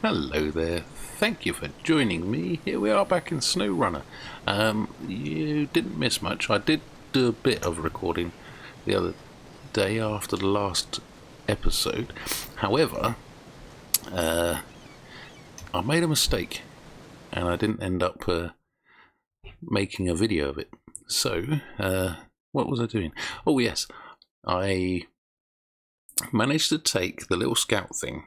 Hello there, thank you for joining me. Here we are back in SNOWRUNNER. You didn't miss much. I did do a bit of recording the other day after the last episode. However, I made a mistake and I didn't end up making a video of it. So, what was I doing? Oh yes, I managed to take the little scout thing.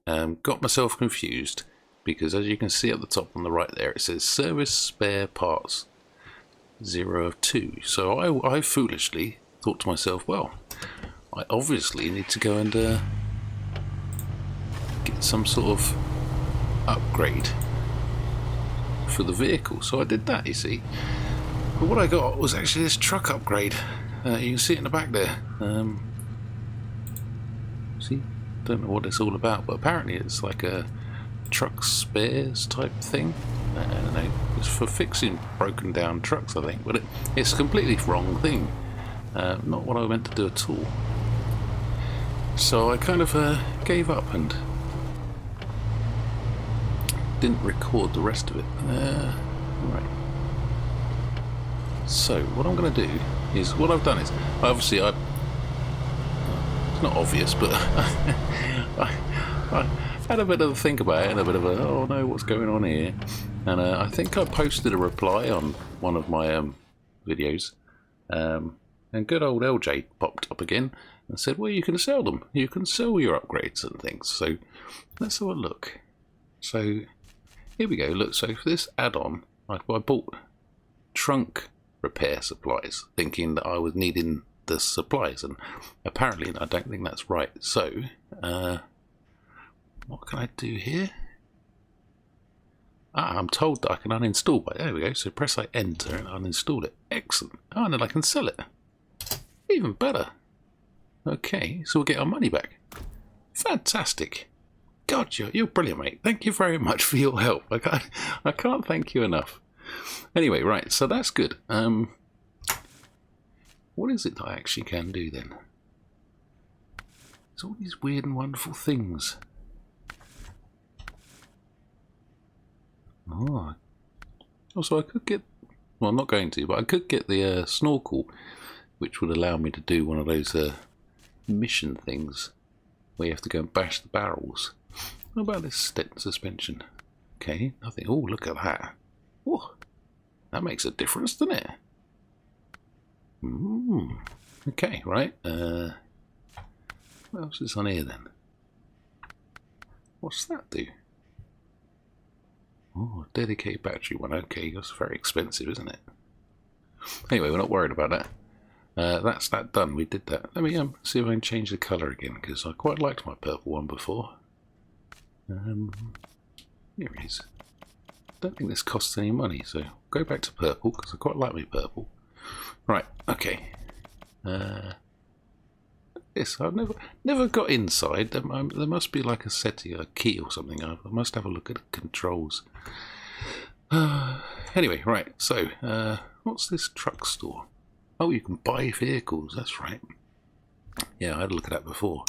Got myself confused because, as you can see at the top on the right there, it says service spare parts 0 of 2. So I foolishly thought to myself, well, I obviously need to go and get some sort of upgrade for the vehicle. So I did that, you see. But what I got was actually this truck upgrade. You can see it in the back there. See? Don't know what it's all about, but apparently it's like a truck spares type thing. I don't know, it's for fixing broken down trucks, I think, but it's a completely wrong thing. Not what I meant to do at all. So I kind of gave up and didn't record the rest of it. Right. So what I'm going to do is, what I've done is, obviously it's not obvious, but I had a bit of a think about it and a bit of a, oh no, what's going on here? And I think I posted a reply on one of my videos, and good old LJ popped up again and said, well, you can sell them. You can sell your upgrades and things. So let's have a look. So here we go. Look, so for this add-on, I bought trunk repair supplies, thinking that I was needing the supplies, and apparently I don't think that's right. So what can I do here? I'm told that I can uninstall, but there we go. So press enter and uninstall it. Excellent. Oh, and then I can sell it. Even better. Okay, so we'll get our money back. Fantastic. God, you're brilliant, mate. Thank you very much for your help. I can't thank you enough. Anyway, right, so that's good. What is it that I actually can do then? It's all these weird and wonderful things. Oh, so I could get, well, I'm not going to, but I could get the snorkel, which would allow me to do one of those mission things where you have to go and bash the barrels. What about this suspension? Okay, nothing. Oh, look at that. Oh, that makes a difference, doesn't it? Okay, right. What else is on here then? What's that do? Oh, dedicated battery one. Okay, that's very expensive, isn't it? Anyway, we're not worried about that. That's that done. We did that. Let me see if I can change the colour again, because I quite liked my purple one before. Here it is. Don't think this costs any money, so go back to purple, because I quite like my purple. Right, okay. Yes, I've never got inside. There must be like a setting, a key or something. I must have a look at the controls. Anyway, right, so what's this truck store? Oh, you can buy vehicles, that's right. Yeah, I had a look at that before.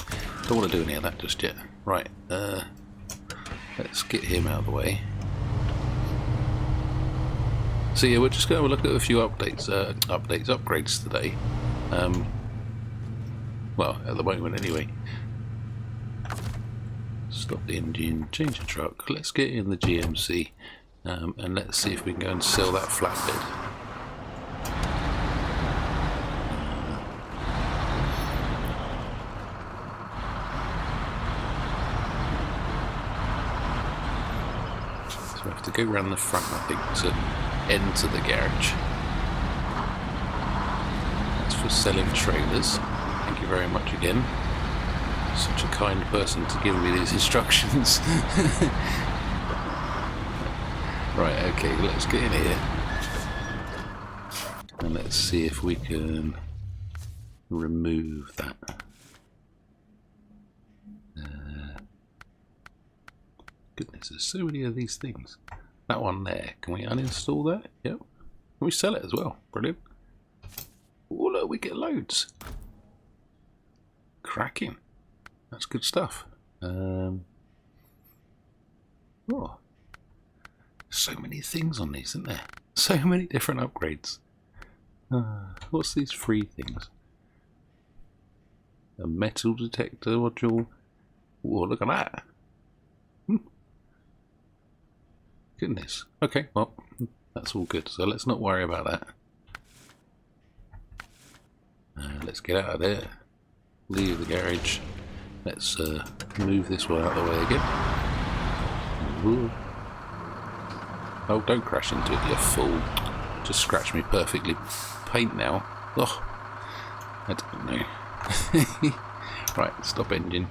Don't want to do any of that just yet. Right, let's get him out of the way. So yeah, we're just going to look at a few upgrades today. Well, at the moment anyway. Stop the engine, change the truck. Let's get in the GMC, and let's see if we can go and sell that flatbed. So we have to go around the front, I think, to enter the garage. That's for selling trailers. Thank you very much again. Such a kind person to give me these instructions. Right, okay, let's get in here. And let's see if we can remove that. Goodness, there's so many of these things. That one there, can we uninstall that? Yep. Can we sell it as well? Brilliant. Oh look, we get loads. Cracking. That's good stuff. Oh, so many things on these, isn't there? So many different upgrades. What's these free things? A metal detector module. Oh, look at that. Goodness. Okay, well, that's all good. So let's not worry about that. Let's get out of there. Leave the garage. Let's move this one out of the way again. Ooh. Oh, don't crash into it, you fool. Just scratch me perfectly. Paint now. Oh, I don't know. Right, stop engine.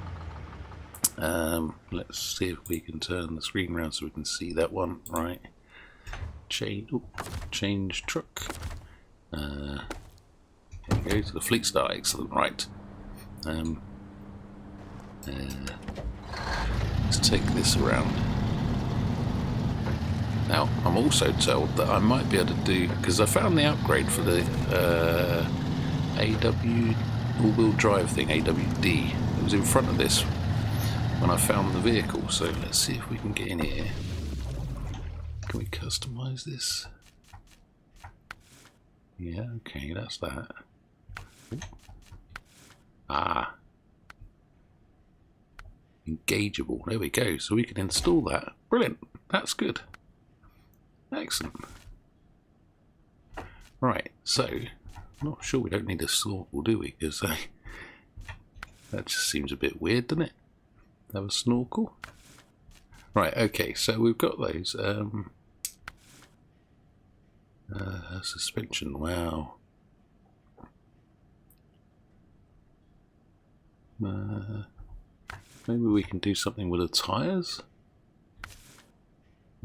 Let's see if we can turn the screen around so we can see that one. Right. Change truck. There we go to the fleet star. Excellent. Right. Let's take this around. Now, I'm also told that I might be able to do, because I found the upgrade for the AW all-wheel drive thing, AWD. It was in front of this when I found the vehicle. So let's see if we can get in here. Can we customize this? Yeah, okay, that's that. Ah. Engageable. There we go. So we can install that. Brilliant. That's good. Excellent. Right, so I'm not sure we don't need a snorkel, do we? Because that just seems a bit weird, doesn't it? Have a snorkel. Right, okay, so we've got those. Suspension, wow. Maybe we can do something with the tyres?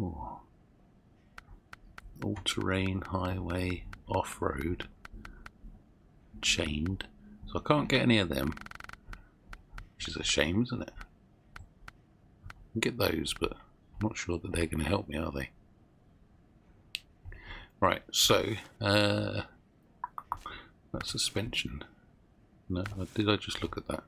Oh. All-terrain, highway, off-road, chained. So I can't get any of them, which is a shame, isn't it? I can get those, but I'm not sure that they're going to help me, are they? Right, so that suspension. No, did I just look at that?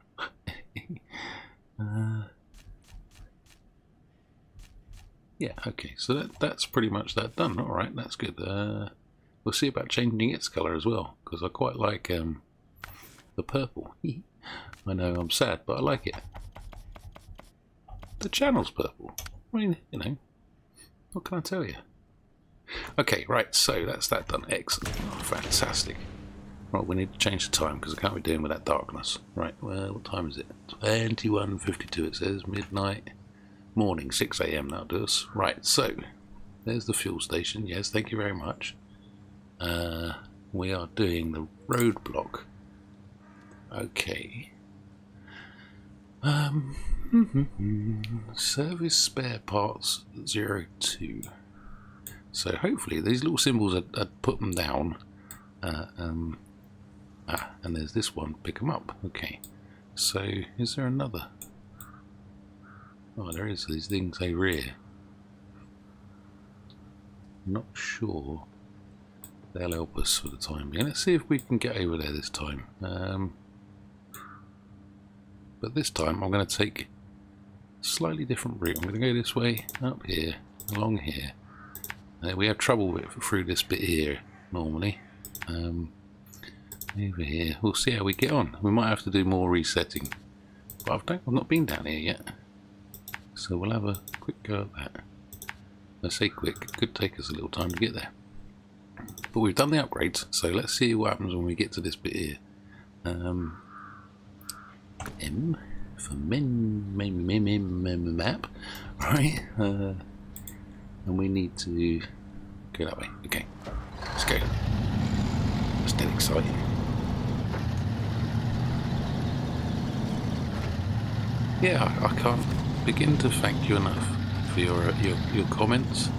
Yeah, okay, so that's pretty much that done. All right, that's good. We'll see about changing its colour as well, because I quite like the purple. I know I'm sad, but I like it. The channel's purple. I mean, you know, what can I tell you? Okay, right, so that's that done. Excellent. Oh, fantastic. Right, we need to change the time because I can't be doing with that darkness. Right, well, what time is it? 21:52 it says, midnight. Morning, 6 AM, that'll do us. Right, so there's the fuel station. Yes, thank you very much. We are doing the roadblock. Okay. Service spare parts 02. So hopefully these little symbols, I'd put them down. And there's this one, pick them up. Okay. So is there another? Oh, there is these things over here. Not sure they'll help us for the time being. Let's see if we can get over there this time. But this time I'm going to take a slightly different route. I'm going to go this way, up here, along here. We have trouble with through this bit here normally. Over here, we'll see how we get on. We might have to do more resetting. But I've not been down here yet. So we'll have a quick go at that. I say quick, it could take us a little time to get there. But we've done the upgrades, so let's see what happens when we get to this bit here. M for map, right? And we need to go that way. Okay, let's go. That's dead exciting. Yeah, I can't begin to thank you enough for your comments.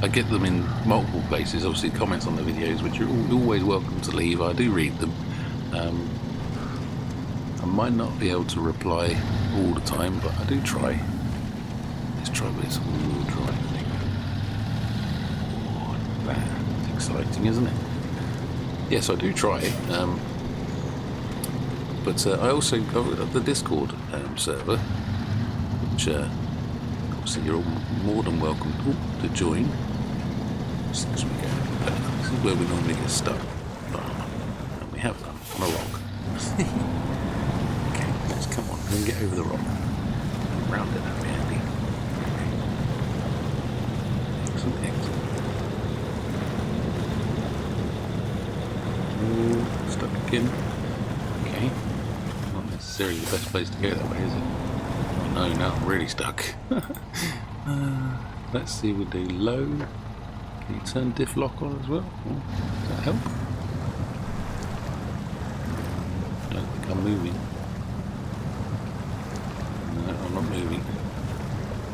I get them in multiple places, obviously comments on the videos, which you're always welcome to leave. I do read them. I might not be able to reply all the time, but I do try. Let's try with this all-wheel drive thing. Oh, that's exciting, isn't it? Yes, I do try. But I also got the Discord server, which so you're all more than welcome to join. This is where we normally get stuck. And we have done on a rock. Okay, let's come on and get over the rock. Round it, that'd be handy. Excellent, excellent. Oh, stuck again. Okay. Not necessarily the best place to go that way, is it? Oh no, now I'm really stuck. Let's see, we'll do low. Can you turn diff lock on as well? Oh, does that help? I don't think I'm moving. No, I'm not moving.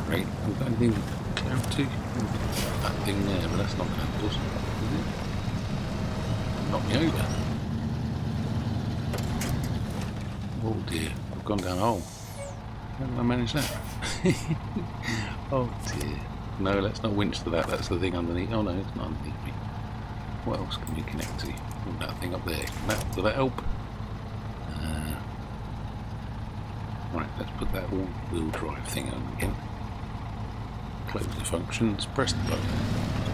Great. We've got anything to climb to? That thing there, but that's not going to help us, is it? Knock me over. Oh dear, I've gone down a hole. How did I manage that? Oh dear. No, let's not winch to that. That's the thing underneath. Oh no, it's not underneath me. What else can we connect to? Oh, that thing up there. Will that help? Right, let's put that all-wheel drive thing on again. Close the functions. Press the button.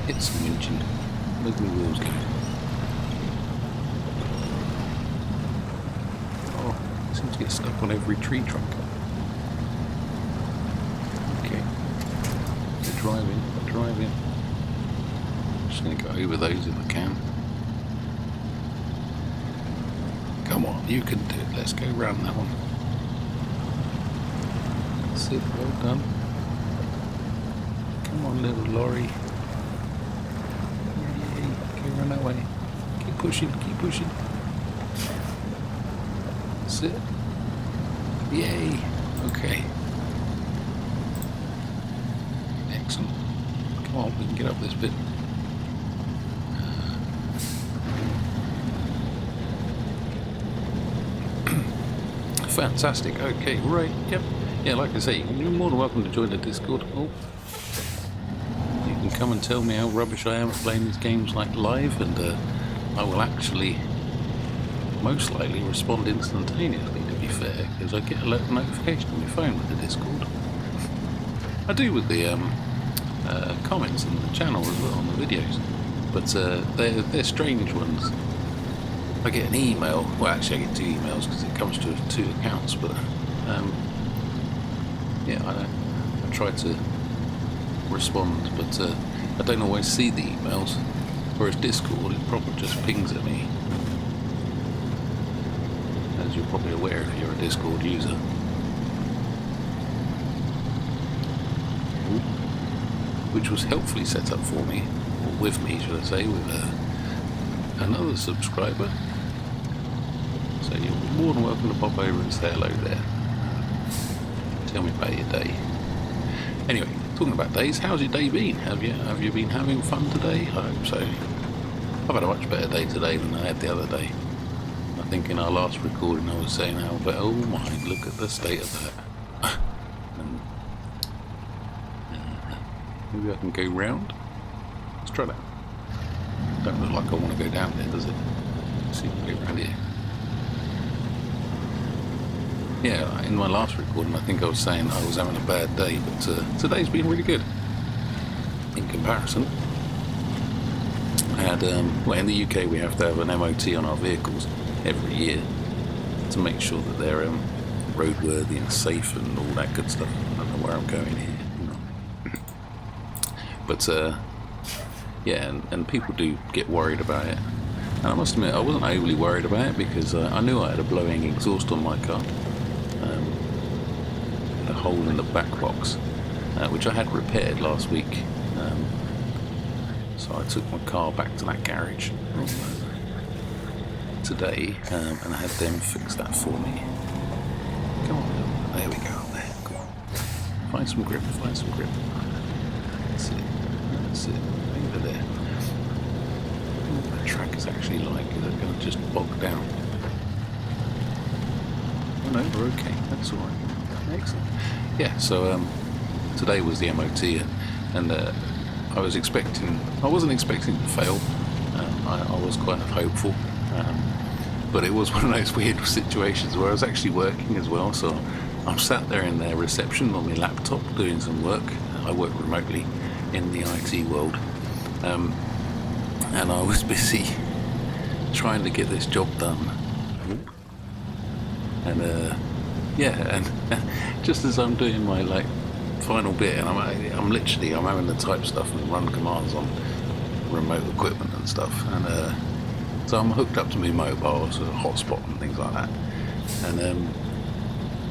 Hit some winching. Where's the wheels go? Oh, it seems to get stuck on every tree trunk. Driving. I'm just going to go over those if I can. Come on, you can do it. Let's go round that one. That's it, well done. Come on, little lorry. Yay, go round that way. Keep pushing. That's it. Yay, okay. Excellent. Come on, we can get up this bit. Fantastic. Okay, right. Yep. Yeah, like I say, you're more than welcome to join the Discord. Oh, you can come and tell me how rubbish I am at playing these games like live, and I will actually most likely respond instantaneously. To be fair, because I get a notification on my phone with the Discord. I do with the comments on the channel as well on the videos, but they're strange ones. I get an email, well actually I get 2 emails because it comes to 2 accounts, but yeah, I try to respond, but I don't always see the emails, whereas Discord, it probably just pings at me, as you're probably aware if you're a Discord user. Which was helpfully set up for me, or with me should I say, with another subscriber. So you're more than welcome to pop over and say hello there. Tell me about your day. Anyway, talking about days, how's your day been? Have you been having fun today? I hope so. I've had a much better day today than I had the other day. I think in our last recording I was saying how, but oh my, look at the state of that. Maybe I can go round. Let's try that. Don't look like I want to go down there, does it? Let's see if we can go around here. Yeah, in my last recording I think I was saying I was having a bad day, but today's been really good. In comparison. I had, well in the UK we have to have an MOT on our vehicles every year to make sure that they're roadworthy and safe and all that good stuff. I don't know where I'm going here. But yeah, and people do get worried about it. And I must admit, I wasn't overly worried about it because I knew I had a blowing exhaust on my car, a hole in the back box, which I had repaired last week. So I took my car back to that garage today and I had them fix that for me. Come on, there we go. There, come on. Find some grip. That's it, over there. What the track is actually like, is it going to just bog down? Oh no, we're okay, that's alright. Excellent. Yeah, so today was the MOT and I wasn't expecting to fail. I was quite hopeful, but it was one of those weird situations where I was actually working as well, so I'm sat there in their reception on my laptop doing some work. I work remotely in the IT world, and I was busy trying to get this job done. And and just as I'm doing my final bit, and I'm having to type stuff and run commands on remote equipment and stuff, and so I'm hooked up to my mobile, sort of hotspot and things like that, and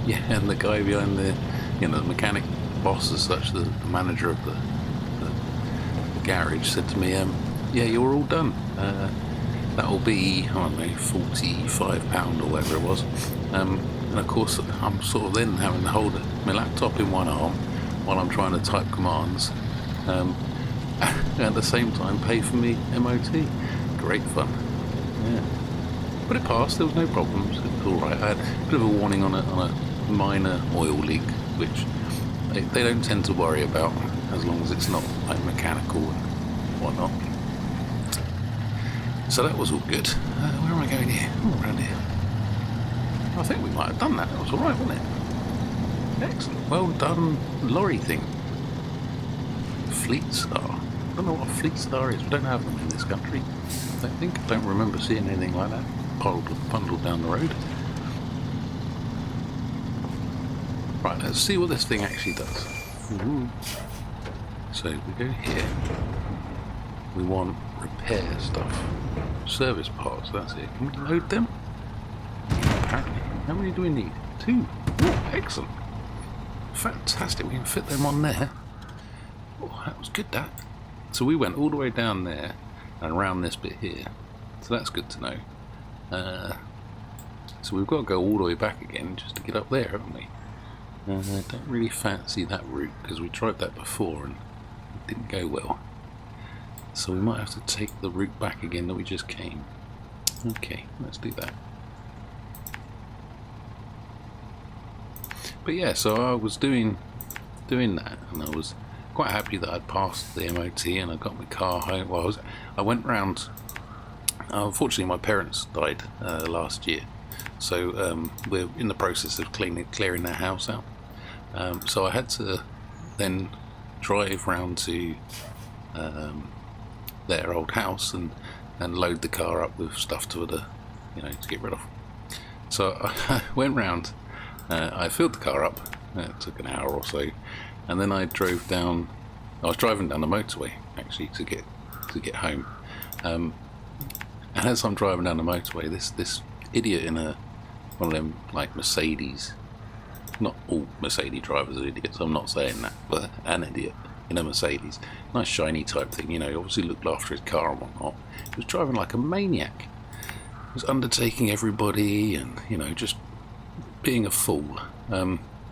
and the guy behind the the mechanic boss as such, the manager of the garage, said to me, yeah, you're all done. That will be, I don't know, £45 or whatever it was. And of course, I'm sort of then having to hold my laptop in one arm while I'm trying to type commands, and at the same time pay for me MOT. Great fun. Yeah. But it passed. There was no problems. It was all right. I had a bit of a warning on a minor oil leak, which they don't tend to worry about as long as it's not mechanical and whatnot. So that was all good. Where am I going here? Oh, around here. I think we might have done that. That was all right, wasn't it? Excellent. Well done, lorry thing. Fleet Star. I don't know what a Fleet Star is. We don't have them in this country. I don't remember seeing anything like that bundled down the road. Right, let's see what this thing actually does. Ooh. So we go here. We want repair stuff. Service parts, that's it. Can we load them? Apparently. How many do we need? 2. Oh, excellent. Fantastic, we can fit them on there. Oh, that was good, that. So we went all the way down there and around this bit here. So that's good to know. So we've got to go all the way back again just to get up there, haven't we? I don't really fancy that route because we tried that before and it didn't go well. So we might have to take the route back again that we just came. Okay, let's do that. But yeah, so I was doing that, and I was quite happy that I'd passed the MOT and I got my car home. Well, I went round. Unfortunately, my parents died last year, so we're in the process of clearing their house out. So I had to then drive round to their old house and load the car up with stuff to get rid of. So I went round. I filled the car up. It took an hour or so, and then I drove down. I was driving down the motorway actually to get home. And as I'm driving down the motorway, this idiot in one of them Mercedes. Not all Mercedes drivers are idiots. I'm not saying that, but an idiot in a Mercedes, nice shiny type thing. Obviously looked after his car and whatnot. He was driving like a maniac. He was undertaking everybody and just being a fool.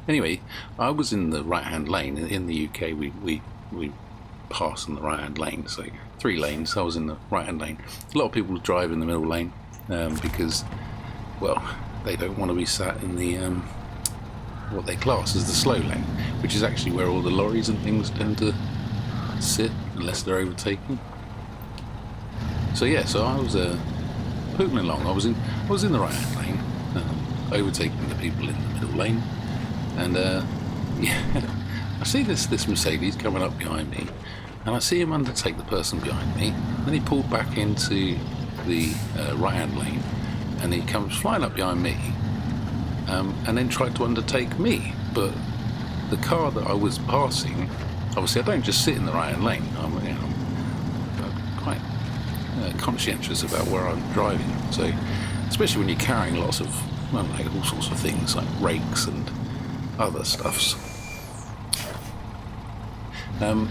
Anyway, I was in the right-hand lane. In the UK, we pass in the right-hand lane, so 3 lanes. I was in the right-hand lane. A lot of people drive in the middle lane because, well, they don't want to be sat in the what they class as the slow lane, which is actually where all the lorries and things tend to sit unless they're overtaken. So yeah, so I was pootling along. I was in the right-hand lane, overtaking the people in the middle lane, and I see this Mercedes coming up behind me, and I see him undertake the person behind me. Then he pulled back into the right-hand lane, and he comes flying up behind me, and then tried to undertake me. But the car that I was passing, obviously I don't just sit in the right-hand lane. I'm quite conscientious about where I'm driving. So, especially when you're carrying lots of all sorts of things like rakes and other stuffs. And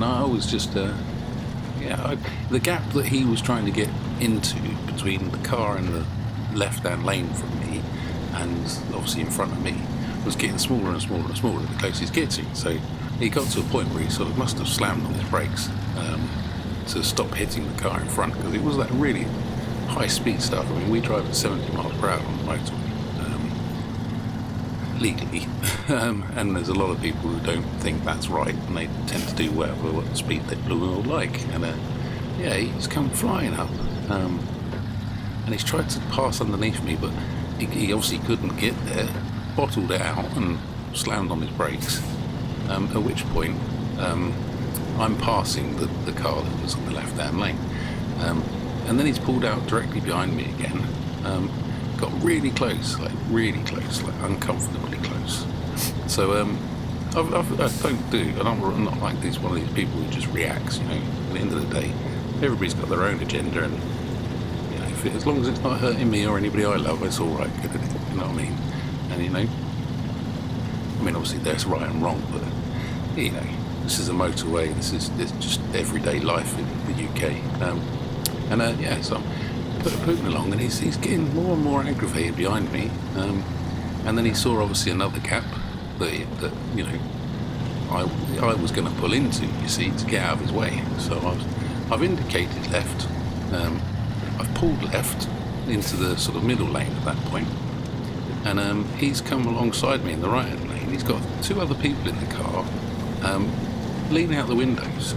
I was just the gap that he was trying to get into between the car and the left-hand lane from me, and obviously in front of me, was getting smaller and smaller and smaller the closer he's getting. So he got to a point where he sort of must have slammed on his brakes to stop hitting the car in front, because it was that really high-speed stuff. I mean, we drive at 70 miles per hour on the motorway legally, and there's a lot of people who don't think that's right, and they tend to do what speed they will like. And he's come flying up, and he's tried to pass underneath me, but he obviously couldn't get there. bottled it out and slammed on his brakes, at which point I'm passing the car that was on the left-hand lane, and then he's pulled out directly behind me again, got really close, like uncomfortably close. So I'm not like one of these people who just reacts, you know. At the end of the day, everybody's got their own agenda, and you know, as long as it's not hurting me or anybody I love, it's all right. You know what I mean? And you know, I mean, obviously there's right and wrong, but you know, this is a motorway. It's just everyday life in the UK. Yeah, so I'm putting along, and he's getting more and more aggravated behind me. And then he saw obviously another gap that you know I was going to pull into, you see, to get out of his way. So I've indicated left. I've pulled left into the sort of middle lane at that point, and he's come alongside me in the right-hand lane. He's got two other people in the car, leaning out the windows,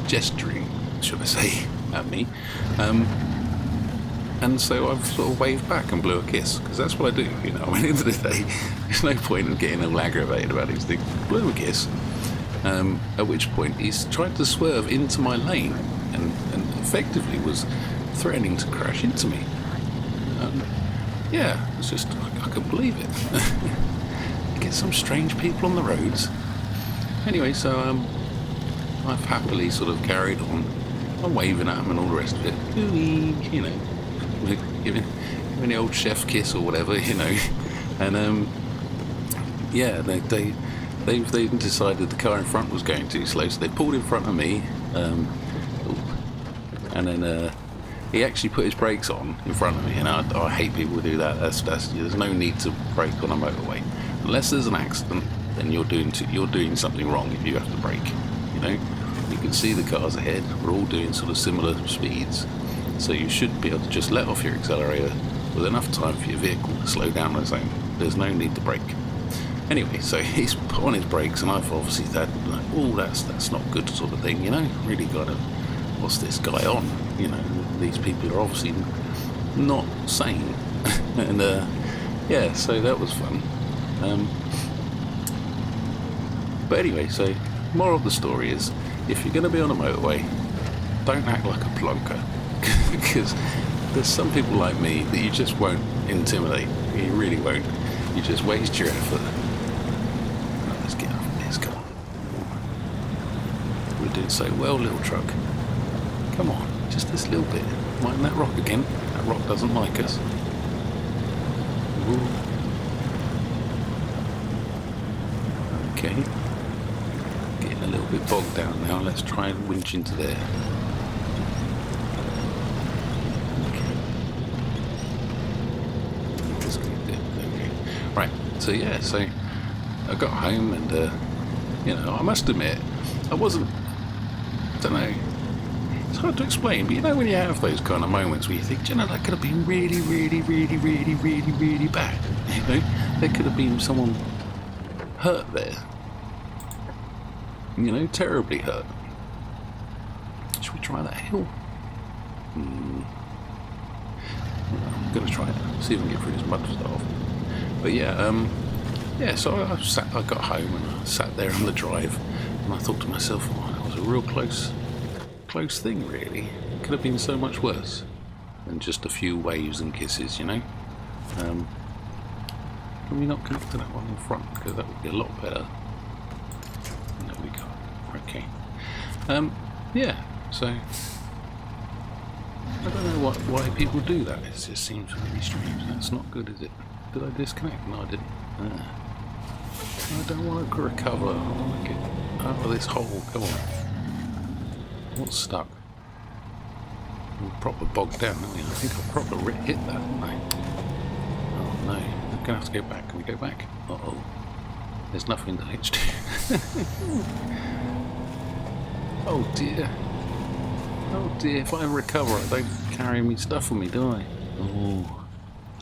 gesturing, should I say, at me. And so I've sort of waved back and blew a kiss, because that's what I do, you know. I mean, at the end of the day, there's no point in getting all aggravated about these things. Blew a kiss, at which point he's tried to swerve into my lane and effectively was threatening to crash into me. Yeah, it's just, I couldn't believe it. You get some strange people on the roads. Anyway, so I've happily sort of carried on. I'm waving at him and all the rest of it. You know, giving the old chef kiss or whatever, you know. And yeah, they've decided the car in front was going too slow, so they pulled in front of me. And then he actually put his brakes on in front of me, and I hate people who do that. There's no need to brake on a motorway unless there's an accident. Then you're doing something wrong if you have to brake. You know, you can see the cars ahead. We're all doing sort of similar speeds, so you should be able to just let off your accelerator with enough time for your vehicle to slow down on its own. There's no need to brake. Anyway, so he's put on his brakes, and I've obviously said, like, oh, that's not good, sort of thing. You know, really got to, what's this guy on? You know, these people are obviously not sane. And yeah, so that was fun. But anyway, so moral of the story is, if you're going to be on a motorway, don't act like a plonker, because there's some people like me that you just won't intimidate. You really won't. You just waste your effort. Right, let's get off this. Come on. We're doing so well, little truck. Come on, just this little bit. Mind that rock again. That rock doesn't like us. Ooh. Okay. Getting a little bit bogged down now. Let's try and winch into there. Okay. That's good. Okay. Right. So yeah. So I got home, and you know, I must admit, I wasn't. I don't know. It's hard to explain, but you know when you have those kind of moments where you think, you know, that could have been really, really, really, really, really, really bad. You know, there could have been someone hurt there. You know, terribly hurt. Should we try that hill? I'm gonna try it. See if I can get through this mud stuff. But yeah, yeah. So I got home and I sat there on the drive, and I thought to myself, oh, that was a real close thing, really. It could have been so much worse than just a few waves and kisses, you know. Can we not connect to that one in front, because that would be a lot better. There we go. Okay. Yeah. So I don't know why people do that. It just seems really strange. That's not good, is it? Did I disconnect? No, I didn't. I don't want to recover. I want to get out of this hole. Come on. What's stuck? We're proper bogged down, aren't we? I think I proper hit that, didn't I? Oh no. I'm going to have to go back. Can we go back? Uh-oh. There's nothing to hitch to. Oh dear. Oh dear. If I recover, I don't carry me stuff with me, do I? Oh.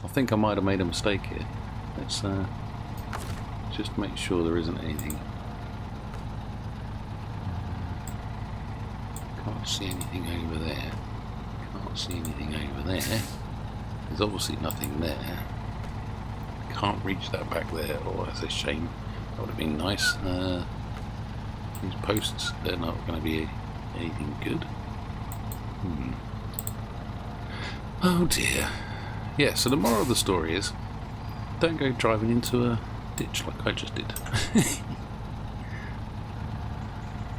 I think I might have made a mistake here. Let's just make sure there isn't anything. Can't see anything over there. Can't see anything over there. There's obviously nothing there. can't reach that back there. Oh, that's a shame. That would have been nice. These posts, they're not going to be anything good. Oh dear. Yeah, so the moral of the story is, don't go driving into a ditch like I just did.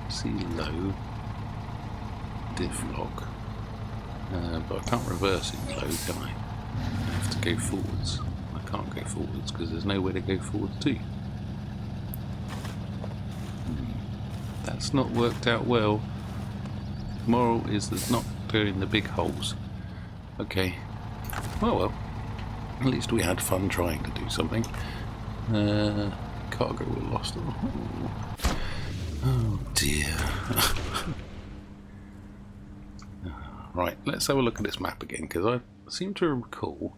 See low, diff lock, but I can't reverse it low, can I? I have to go forwards. I can't go forwards because there's nowhere to go forwards to. That's not worked out well. Moral is there's not going the big holes. Okay. Well, at least we had fun trying to do something. Cargo were lost. Oh dear. Right, let's have a look at this map again, because I seem to recall.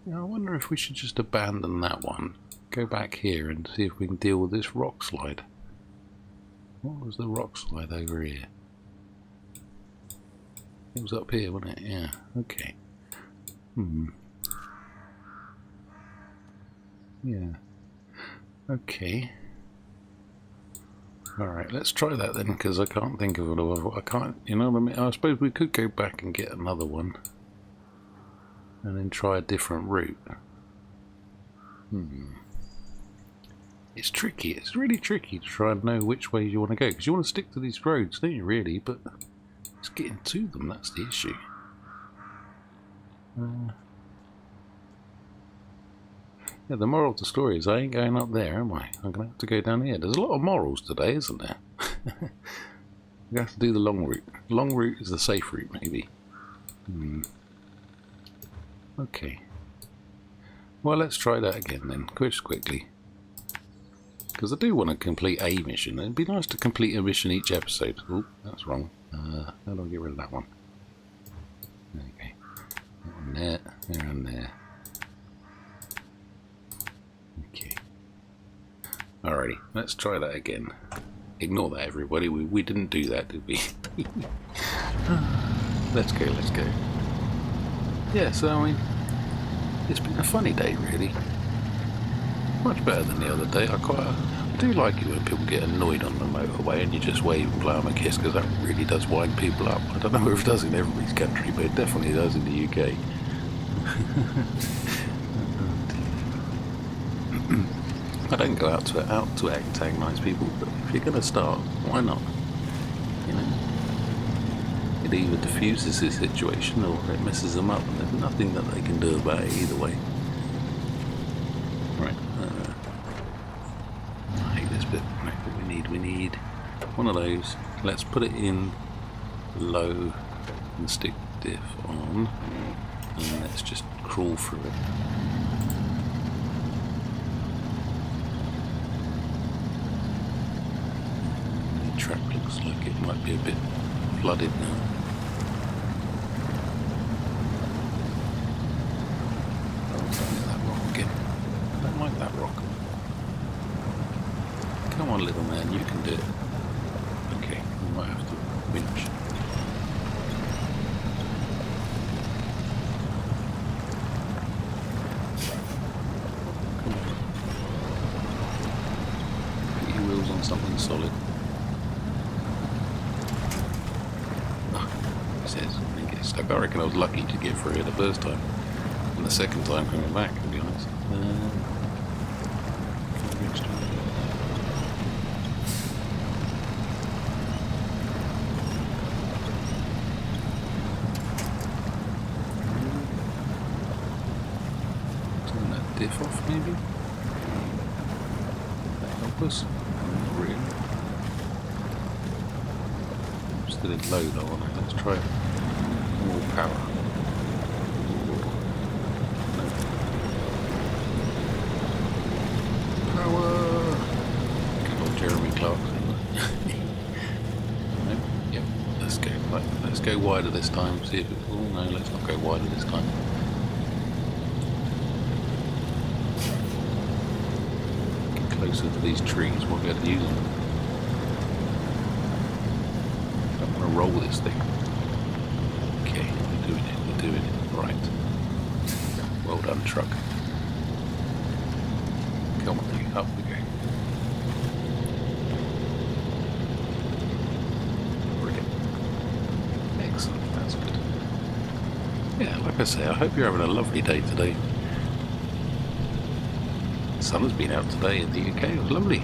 Yeah, I wonder if we should just abandon that one, go back here and see if we can deal with this rock slide. What was the rock slide over here? It was up here, wasn't it? Yeah, okay. Yeah. Okay. Alright, let's try that then, because I can't think of it. I can't, you know what I mean? I suppose we could go back and get another one. And then try a different route. It's tricky. It's really tricky to try and know which way you want to go, because you want to stick to these roads, don't you, really? But it's getting to them, that's the issue. Yeah, the moral of the story is I ain't going up there, am I? I'm going to have to go down here. There's a lot of morals today, isn't there? We have to do the long route. Long route is the safe route, maybe. Okay. Well, let's try that again then, quickly. Because I do want to complete a mission. It'd be nice to complete a mission each episode. Oh, that's wrong. How do I get rid of that one? Okay. That one there, there and there. Okay. Alrighty, let's try that again. Ignore that, everybody. We didn't do that, did we? Let's go, let's go. Yeah, so I mean, it's been a funny day, really. Much better than the other day. I do like it when people get annoyed on the motorway and you just wave and blow them a kiss, because that really does wind people up. I don't know if it does in everybody's country, but it definitely does in the UK. I don't go out to antagonise people, but if you're going to start, why not? You know, it either diffuses the situation or it messes them up, and there's nothing that they can do about it either way. Right. I hate this bit. Right, what we need one of those. Let's put it in low and stick diff on, and let's just crawl through it. The track looks like it might be a bit flooded now. I don't like that rock. Come on, little man, you can do it. Okay, we might have to winch. Come on. Put your wheels on something solid. It says, I get stuck. I reckon I was lucky to get through it the first time. And the second time coming back, to be honest. Turn that diff off, maybe? That help us? Not really. I'm still in low though, aren't I? Let's try more power. Yep, let's go. Right, let's go wider this time. See if it. Oh no, let's not go wider this time. Get closer to these trees. We'll be able to use them. I don't want to roll this thing. Okay, we're doing it. We're doing it. Right. Well done, truck. Come on, up we go. Brilliant. Excellent, that's good. Yeah, like I say, I hope you're having a lovely day today. The sun has been out today in the UK, it was lovely.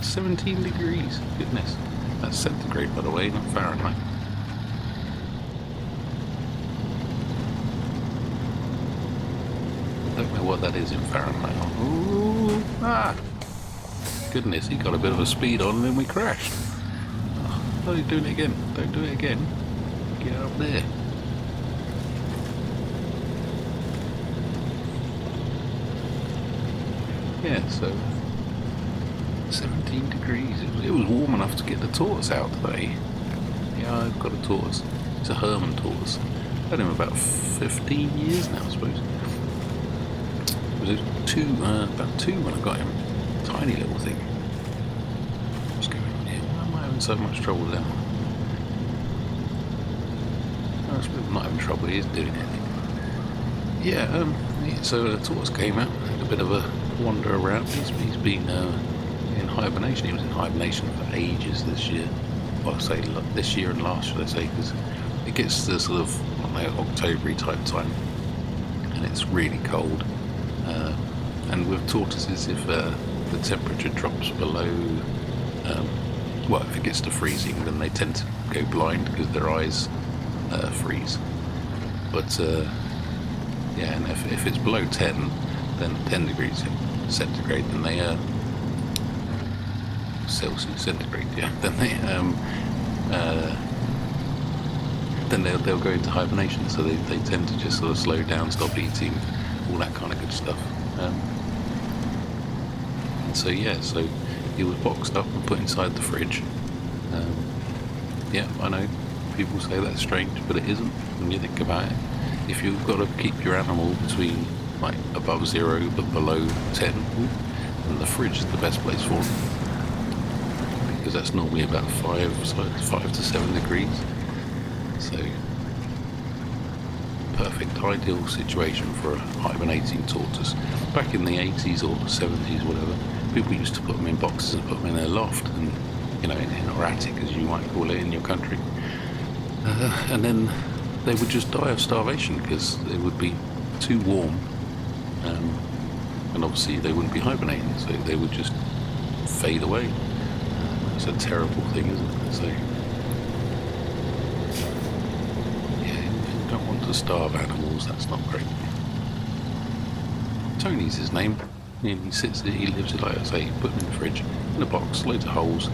17 degrees, goodness. That's centigrade, by the way, not Fahrenheit. I don't know what that is in Fahrenheit. Ooh, goodness, he got a bit of a speed on and then we crashed. Oh, he's doing it again. Don't do it again. Get up there. Yeah, so 17 degrees. It was warm enough to get the tortoise out today. Yeah, I've got a tortoise. It's a Herman tortoise. I've had him about 15 years now, I suppose. It was about two when I got him. Tiny little thing. What's going on here? Why am I having so much trouble there? I suppose I'm not having trouble. He is doing it. Yeah, so the tortoise came out, had a bit of a wander around. He's been in hibernation. He was in hibernation for ages this year. Well, I say this year and last, should I say, because it gets to sort of, I don't know, October-y type time, and it's really cold. And with tortoises, if the temperature drops below, well, if it gets to freezing, then they tend to go blind because their eyes freeze. But yeah, and if it's below 10, then 10 degrees centigrade, then they Celsius centigrade, yeah, then they'll go into hibernation. So they tend to just sort of slow down, stop eating, all that kind of good stuff. And so yeah, so he was boxed up and put inside the fridge. Yeah, I know people say that's strange, but it isn't when you think about it. If you've got to keep your animal between like above 0 but below 10, then the fridge is the best place for them, because that's normally about 5 to 7 degrees. So perfect, ideal situation for a hibernating tortoise. Back in the 80s or 70s, whatever, people used to put them in boxes and put them in their loft, and in or attic, as you might call it in your country, and then they would just die of starvation because it would be too warm, and obviously they wouldn't be hibernating, so they would just fade away. It's a terrible thing, isn't it? So yeah, you don't want to starve animals, that's not great. Tony's his name. He lives, like I say, put him in the fridge, in a box, loads of holes.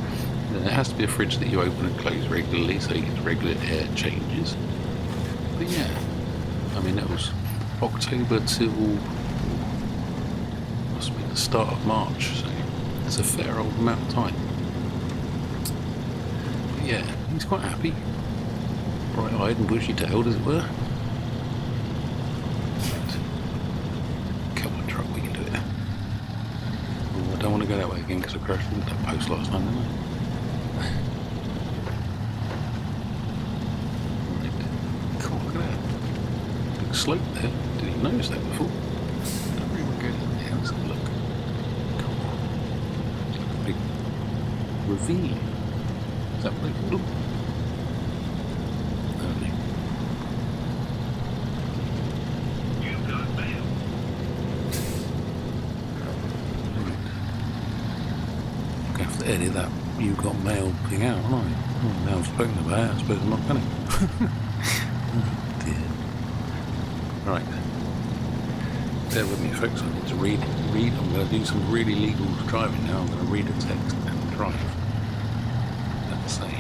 It has to be a fridge that you open and close regularly, so he gets regular air changes. But yeah, I mean, that was October till must be the start of March, so it's a fair old amount of time. But yeah, he's quite happy, bright-eyed and bushy-tailed, as it were. Come on, truck, we can do it. Oh, I don't want to go that way again because I crashed into that post last time, didn't I? Slope there. Didn't even notice that before. Don't really want to go down there. Let's have a look. Come on. It's like a big ravine. Is that what they call them? Lovely. You've got mail. I'm going to have to edit that "you got mail" thing out, aren't I? Oh, now I've spoken about it, I suppose I'm not going to. Oh dear. Right, bear with me folks, I need to read, I'm going to do some really legal driving now. I'm going to read a text and drive. Let's say,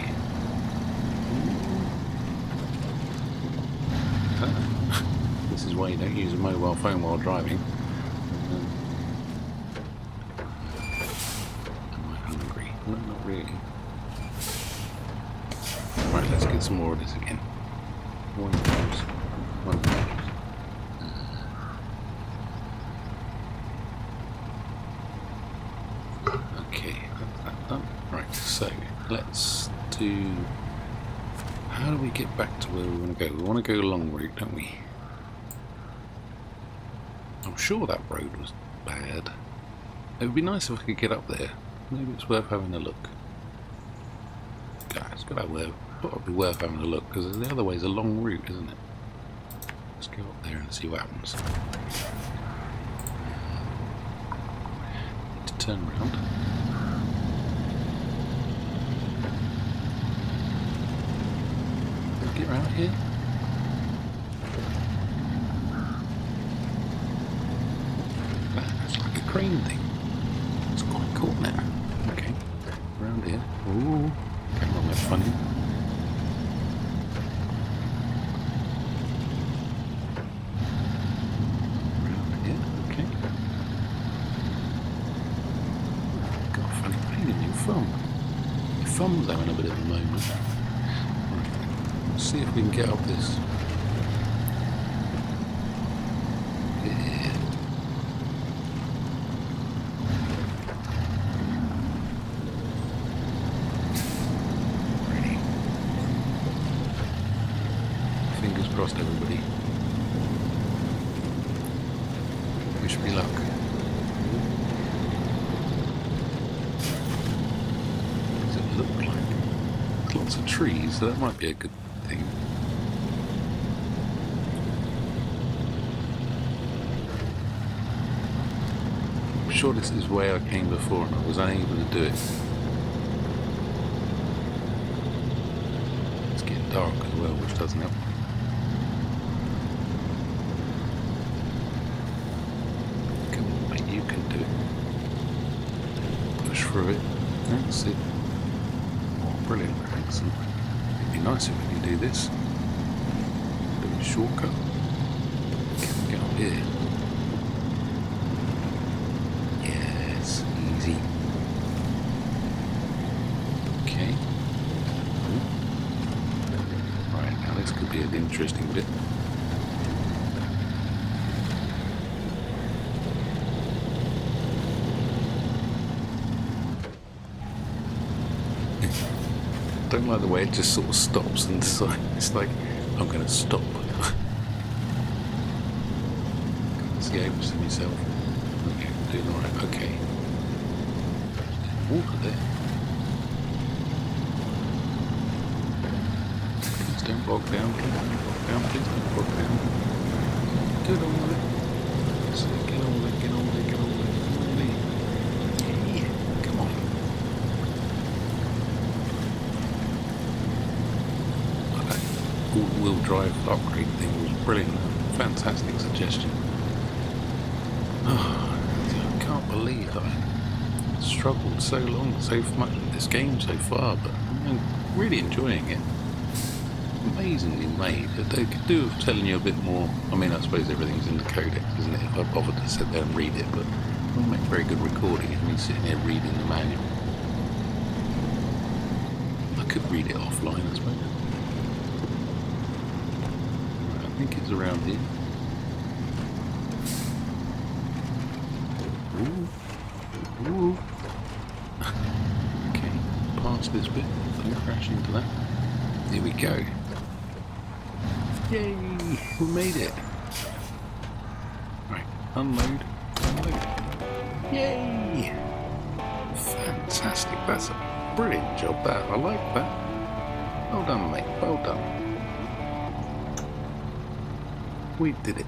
this is why you don't use a mobile phone while driving. Am I hungry? No, not really. Right, let's get some more of this again. One of those. Okay, that's that done. Right, so let's do... How do we get back to where we want to go? We want to go long route, don't we? I'm sure that road was bad. It would be nice if I could get up there. Maybe it's worth having a look. God, it's got to be worth having a look, because the other way's a long route, isn't it? Let's go up there and see what happens. Need to turn around. Get around here. That's like a crane thing. It's quite cool now. Okay, around here. Ooh, come on, that's funny. Around here, okay. Got a funny pain in your thumb. Your thumb's having a bit of a moment. Let's see if we can get up this. Yeah. Ready. Fingers crossed, everybody. Wish me luck. What does it look like? There's lots of trees, so that might be a good thing. I'm sure this is where I came before and I was unable to do it. It's getting dark as well, which doesn't help. Come on, mate, you can do it. Push through it. That's it. Oh, brilliant. Excellent. It'd be nice if we could do this. Do a shortcut. Can we get up here? Yes, easy. Okay. Right, now this could be an interesting bit. Don't like the way it just sort of stops and decides. It's like, I'm going to stop. See how you see myself. Okay, I'm doing alright. Okay. Water there. Please don't bog down. Please don't bog down. Please don't bog down. Get on with it. So get on with it. Get on with it. Get on with it. Come on, Lee. Yeah, come on. All-wheel drive upgrade thing was brilliant. Fantastic suggestion. Oh, I can't believe that I struggled so much with this game so far, but I'm really enjoying it. Amazingly made. They could do with telling you a bit more. I mean, I suppose everything's in the codex, isn't it? If I bothered to sit there and read it, but it will make very good recording of me sitting here reading the manual. I could read it offline, I suppose. I think it's around here. Ooh. Ooh. Okay, past this bit. Don't crash into that. Here we go. Yay! We made it. Right, unload. Unload. Yay! Fantastic. That's a brilliant job, that. I like that. Well done, mate. Well done. We did it.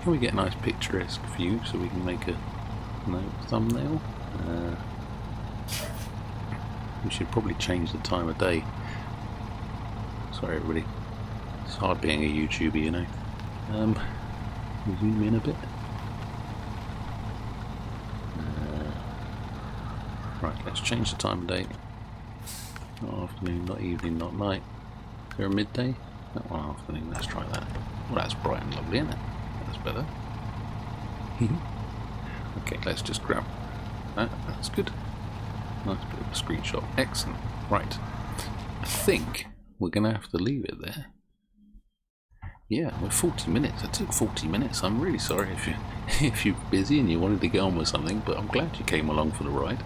Can we get a nice picturesque view so we can make a thumbnail? We should probably change the time of day. Sorry everybody, it's hard being a YouTuber, you know. Zoom in a bit. Right, let's change the time of day. Not afternoon, not evening, not night. Is there a midday? That one afternoon, let's try that. Well, that's bright and lovely, isn't it? That's better. Okay, let's just grab that. That's good. Nice bit of a screenshot. Excellent. Right. I think we're going to have to leave it there. Yeah, we're 40 minutes. It took 40 minutes. I'm really sorry if you're busy and you wanted to get on with something, but I'm glad you came along for the ride.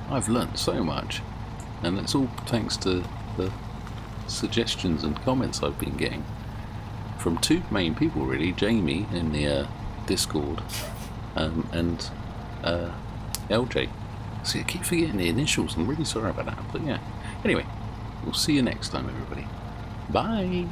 I've learnt so much, and it's all thanks to the suggestions and comments I've been getting. from two main people really, Jamie in the Discord and LJ. See, I keep forgetting the initials. I'm really sorry about that. But yeah. Anyway, we'll see you next time, everybody. Bye.